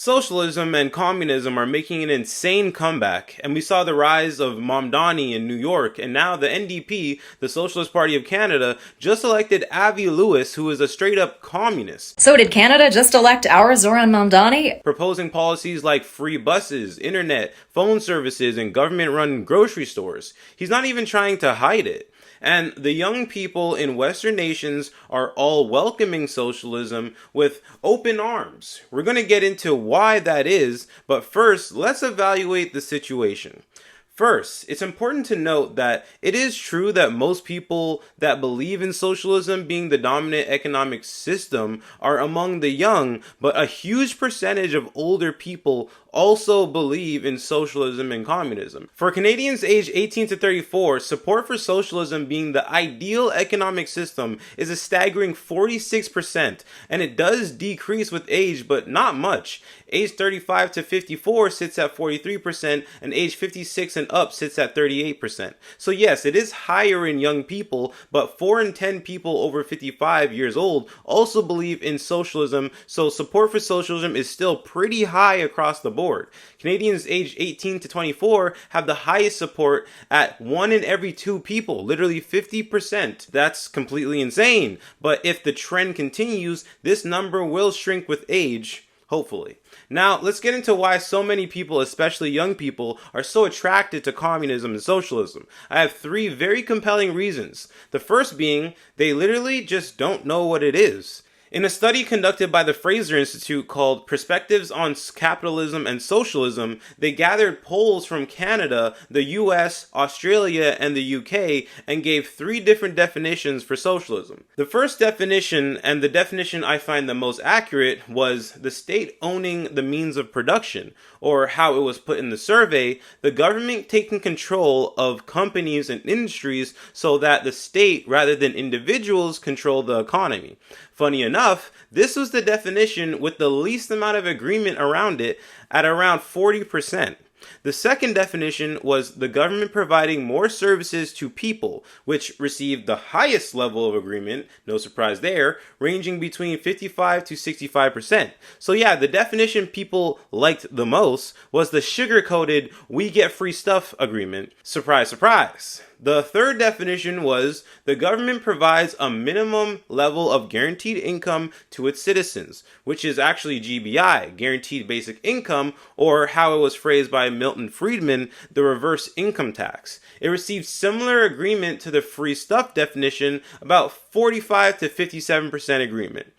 Socialism and communism are making an insane comeback, and we saw the rise of Mamdani in New York, and now the NDP, the Socialist Party of Canada, just elected Avi Lewis, who is a straight-up communist. So did Canada just elect our Zoran Mamdani? Proposing policies like free buses, internet, phone services, and government-run grocery stores. He's not even trying to hide it. And the young people in Western nations are all welcoming socialism with open arms. We're going to get into why that is, but first, let's evaluate the situation. First, it's important to note that it is true that most people that believe in socialism being the dominant economic system are among the young, but a huge percentage of older people also believe in socialism and communism. For Canadians aged 18 to 34, support for socialism being the ideal economic system is a staggering 46%, and it does decrease with age, but not much. Age 35 to 54 sits at 43%, and age 56 and up sits at 38%. So yes, it is higher in young people, but 4 in 10 people over 55 years old also believe in socialism, so support for socialism is still pretty high across the board. Canadians aged 18 to 24 have the highest support at 1 in every 2 people, literally 50%. That's completely insane. But if the trend continues, this number will shrink with age, hopefully. Now, let's get into why so many people, especially young people, are so attracted to communism and socialism. I have 3 very compelling reasons. The first being, they literally just don't know what it is. In a study conducted by the Fraser Institute called Perspectives on Capitalism and Socialism, they gathered polls from Canada, the US, Australia, and the UK and gave 3 different definitions for socialism. The first definition, and the definition I find the most accurate, was the state owning the means of production, or how it was put in the survey, the government taking control of companies and industries so that the state, rather than individuals, control the economy. Funny enough, this was the definition with the least amount of agreement around it at around 40%. The second definition was the government providing more services to people, which received the highest level of agreement, no surprise there, ranging between 55 to 65%. So yeah, the definition people liked the most was the sugar-coated "we get free stuff" agreement. Surprise, surprise. The third definition was the government provides a minimum level of guaranteed income to its citizens, which is actually GBI, Guaranteed Basic Income, or how it was phrased by Milton Friedman, the reverse income tax. It received similar agreement to the free stuff definition, about 45 to 57% agreement.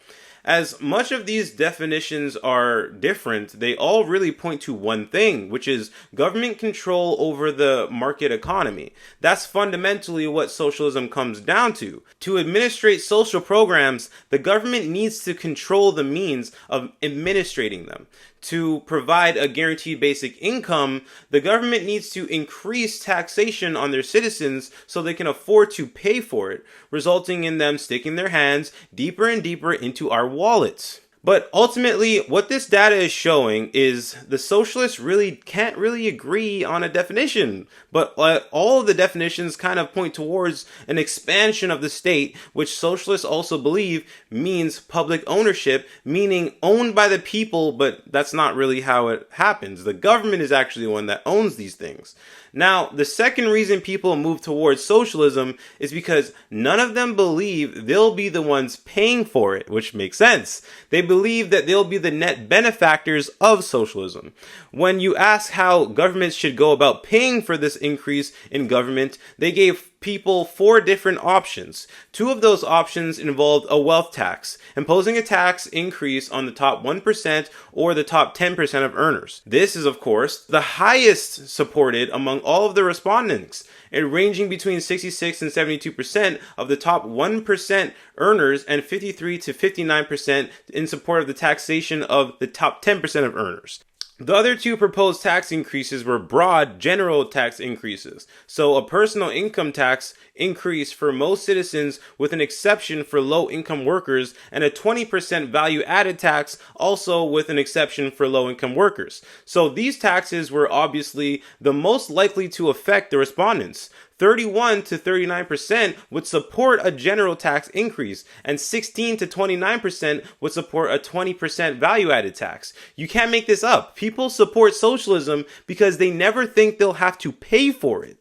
As much of these definitions are different, they all really point to one thing, which is government control over the market economy. That's fundamentally what socialism comes down to. To administrate social programs, the government needs to control the means of administrating them. To provide a guaranteed basic income, the government needs to increase taxation on their citizens so they can afford to pay for it, resulting in them sticking their hands deeper and deeper into our wallets. But ultimately, what this data is showing is the socialists can't really agree on a definition. But all of the definitions kind of point towards an expansion of the state, which socialists also believe means public ownership, meaning owned by the people, but that's not really how it happens. The government is actually the one that owns these things. Now, the second reason people move towards socialism is because none of them believe they'll be the ones paying for it, which makes sense. They believe that they'll be the net benefactors of socialism. When you ask how governments should go about paying for this increase in government, they gave people 4 different options. 2 of those options involved a wealth tax, imposing a tax increase on the top 1% or the top 10% of earners. This is, of course, the highest supported among all of the respondents, and ranging between 66 and 72% of the top 1% earners and 53 to 59% in support of the taxation of the top 10% of earners. The other 2 proposed tax increases were broad, general tax increases. So a personal income tax increase for most citizens with an exception for low-income workers, and a 20% value-added tax also with an exception for low-income workers. So these taxes were obviously the most likely to affect the respondents. 31 to 39% would support a general tax increase, and 16 to 29% would support a 20% value-added tax. You can't make this up. People support socialism because they never think they'll have to pay for it,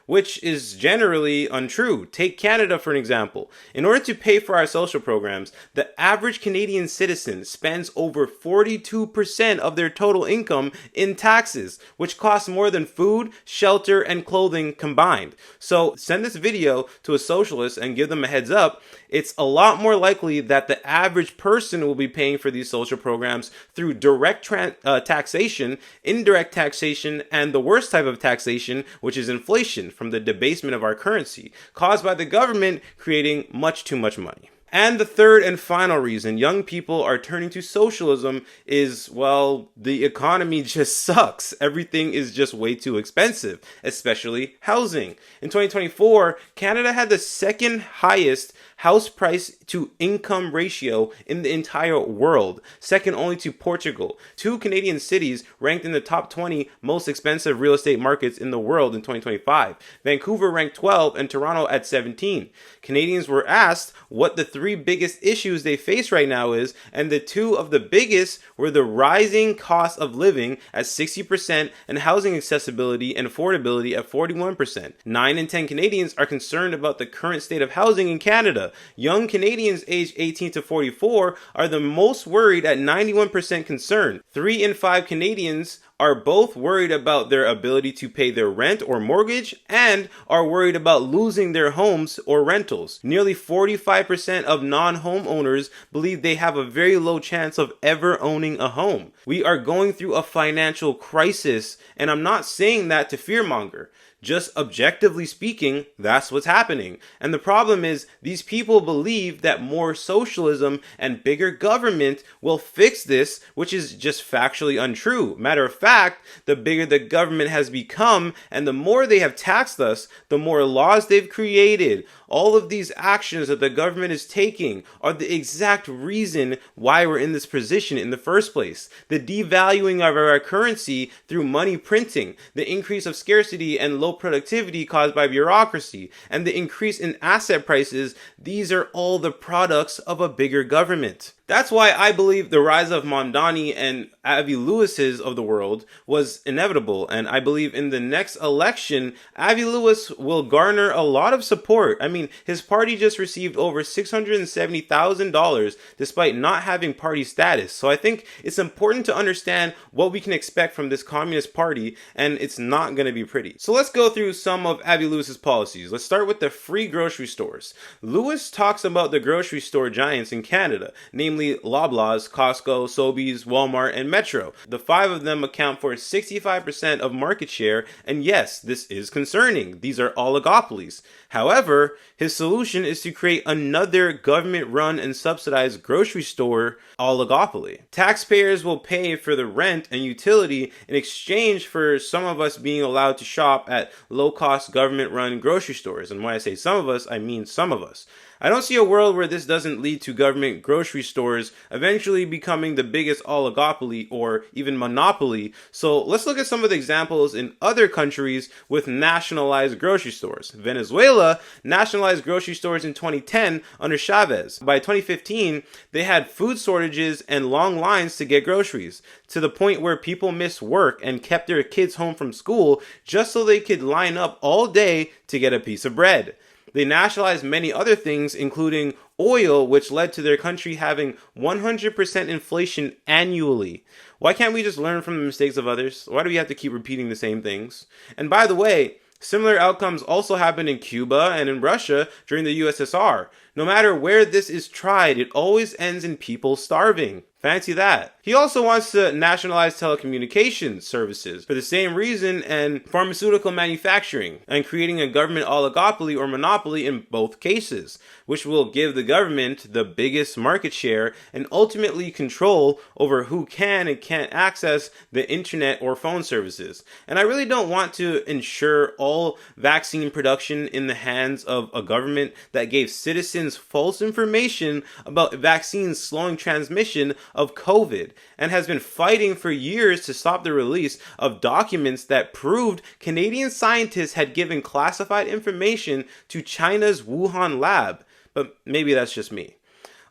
which is generally untrue. Take Canada for an example. In order to pay for our social programs, the average Canadian citizen spends over 42% of their total income in taxes, which costs more than food, shelter, and clothing combined. So send this video to a socialist and give them a heads up. It's a lot more likely that the average person will be paying for these social programs through direct taxation, indirect taxation, and the worst type of taxation, which is inflation, from the debasement of our currency, caused by the government creating much too much money. And the third and final reason young people are turning to socialism is, well, the economy just sucks. Everything is just way too expensive, especially housing. In 2024, Canada had the second highest house price to income ratio in the entire world, second only to Portugal. Two Canadian cities ranked in the top 20 most expensive real estate markets in the world in 2025. Vancouver ranked 12 and Toronto at 17. Canadians were asked what the three biggest issues they face right now is, and the two of the biggest were the rising cost of living at 60% and housing accessibility and affordability at 41%. 9 in 10 Canadians are concerned about the current state of housing in Canada. Young Canadians aged 18 to 44 are the most worried at 91% concerned. 3 in 5 Canadians are both worried about their ability to pay their rent or mortgage and are worried about losing their homes or rentals. Nearly 45% of non-homeowners believe they have a very low chance of ever owning a home. We are going through a financial crisis, and I'm not saying that to fearmonger. Just objectively speaking, that's what's happening. And the problem is, these people believe that more socialism and bigger government will fix this, which is just factually untrue. Matter of fact, the bigger the government has become and the more they have taxed us, the more laws they've created. All of these actions that the government is taking are the exact reason why we're in this position in the first place. The devaluing of our currency through money printing, the increase of scarcity and low productivity caused by bureaucracy, and the increase in asset prices, these are all the products of a bigger government. That's why I believe the rise of Mamdani and Avi Lewis's of the world was inevitable, and I believe in the next election, Avi Lewis will garner a lot of support. I mean, his party just received over $670,000 despite not having party status. So I think it's important to understand what we can expect from this communist party, and it's not going to be pretty. So let's go through some of Avi Lewis's policies. Let's start with the free grocery stores. Lewis talks about the grocery store giants in Canada, namely Loblaws, Costco, Sobeys, Walmart, and Metro. The 5 of them account for 65% of market share, and yes, this is concerning. These are oligopolies. However, his solution is to create another government-run and subsidized grocery store oligopoly. Taxpayers will pay for the rent and utility in exchange for some of us being allowed to shop at low-cost government-run grocery stores. And when I say some of us, I mean some of us. I don't see a world where this doesn't lead to government grocery stores eventually becoming the biggest oligopoly or even monopoly. So let's look at some of the examples in other countries with nationalized grocery stores. Venezuela nationalized grocery stores in 2010 under Chavez. By 2015, they had food shortages and long lines to get groceries, to the point where people missed work and kept their kids home from school just so they could line up all day to get a piece of bread. They nationalized many other things, including oil, which led to their country having 100% inflation annually. Why can't we just learn from the mistakes of others? Why do we have to keep repeating the same things? And by the way, similar outcomes also happened in Cuba and in Russia during the USSR. No matter where this is tried, it always ends in people starving. Fancy that. He also wants to nationalize telecommunications services for the same reason, and pharmaceutical manufacturing, and creating a government oligopoly or monopoly in both cases, which will give the government the biggest market share and ultimately control over who can and can't access the internet or phone services. And I really don't want to ensure all vaccine production in the hands of a government that gave citizens citizens false information about vaccines slowing transmission of COVID, and has been fighting for years to stop the release of documents that proved Canadian scientists had given classified information to China's Wuhan lab. But maybe that's just me.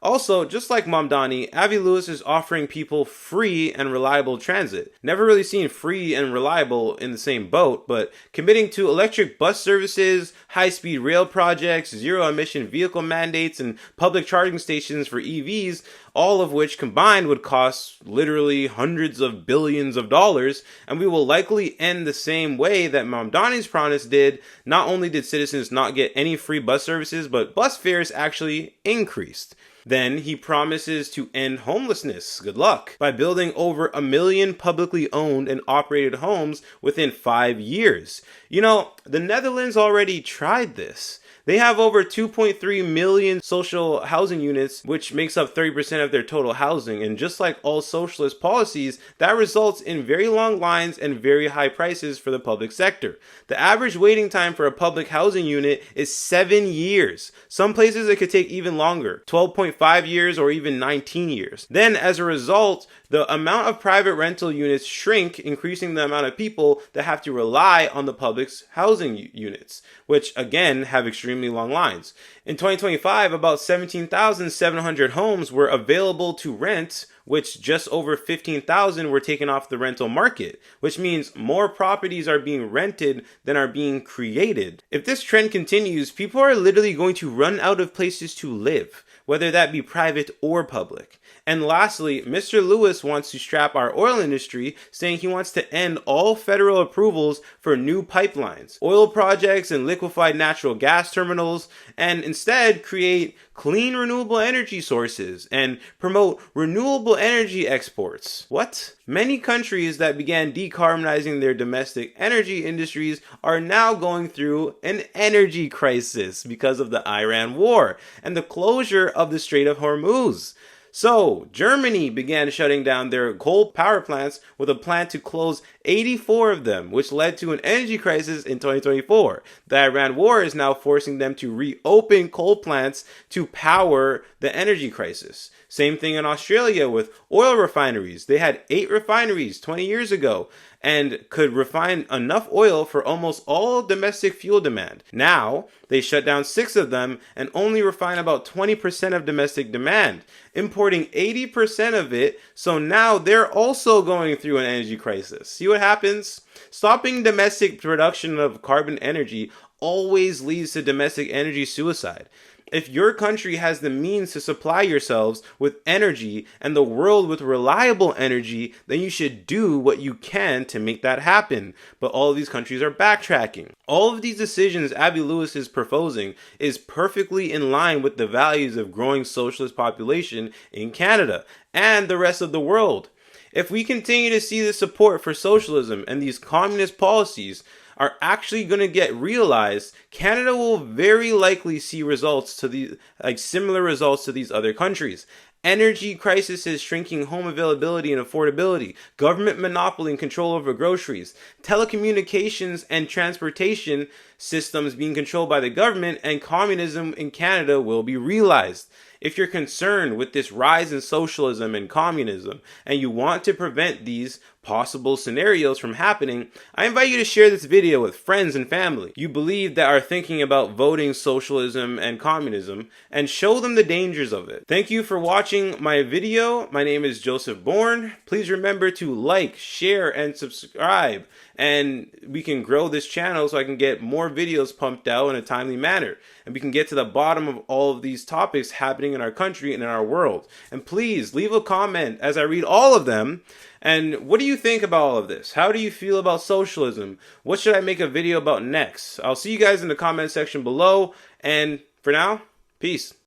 Also, just like Mamdani, Avi Lewis is offering people free and reliable transit. Never really seen free and reliable in the same boat, but committing to electric bus services, high-speed rail projects, zero-emission vehicle mandates, and public charging stations for EVs, all of which combined would cost literally hundreds of billions of dollars, and we will likely end the same way that Mamdani's promise did. Not only did citizens not get any free bus services, but bus fares actually increased. Then he promises to end homelessness, good luck, by building over 1 million publicly owned and operated homes within 5 years. You know, the Netherlands already tried this. They have over 2.3 million social housing units, which makes up 30% of their total housing. And just like all socialist policies, that results in very long lines and very high prices for the public sector. The average waiting time for a public housing unit is 7 years. Some places it could take even longer, 12.5 years or even 19 years. Then as a result, the amount of private rental units shrink, increasing the amount of people that have to rely on the public's housing units, which again have extremely long lines. In 2025, about 17,700 homes were available to rent, which just over 15,000 were taken off the rental market, which means more properties are being rented than are being created. If this trend continues, people are literally going to run out of places to live, whether that be private or public. And lastly, Mr. Lewis wants to strap our oil industry, saying he wants to end all federal approvals for new pipelines, oil projects, and liquefied natural gas terminals, and instead create clean renewable energy sources and promote renewable energy exports. What? Many countries that began decarbonizing their domestic energy industries are now going through an energy crisis because of the Iran war and the closure of the Strait of Hormuz. So, Germany began shutting down their coal power plants with a plan to close 84 of them, which led to an energy crisis in 2024. The Iran war is now forcing them to reopen coal plants to power the energy crisis. Same thing in Australia with oil refineries. They had 8 refineries 20 years ago and could refine enough oil for almost all domestic fuel demand. Now, they shut down 6 of them and only refine about 20% of domestic demand, importing 80% of it, so now they're also going through an energy crisis. See what happens? Stopping domestic production of carbon energy always leads to domestic energy suicide. If your country has the means to supply yourselves with energy and the world with reliable energy, then you should do what you can to make that happen. But all of these countries are backtracking. All of these decisions Avi Lewis is proposing is perfectly in line with the values of growing socialist population in Canada and the rest of the world. If we continue to see the support for socialism and these communist policies are actually going to get realized, Canada will very likely see results to these, similar results to these other countries. Energy crises, shrinking home availability and affordability, government monopoly and control over groceries, telecommunications and transportation systems being controlled by the government, and communism in Canada will be realized. If you're concerned with this rise in socialism and communism, and you want to prevent these possible scenarios from happening, I invite you to share this video with friends and family you believe that are thinking about voting socialism and communism, and show them the dangers of it. Thank you for watching my video. My name is Joseph Bourne. Please remember to like, share, and subscribe, and we can grow this channel so I can get more videos pumped out in a timely manner, and we can get to the bottom of all of these topics happening in our country and in our world. And please leave a comment as I read all of them. And what do you think about all of this? How do you feel about socialism? What should I make a video about next? I'll see you guys in the comment section below. And for now, peace.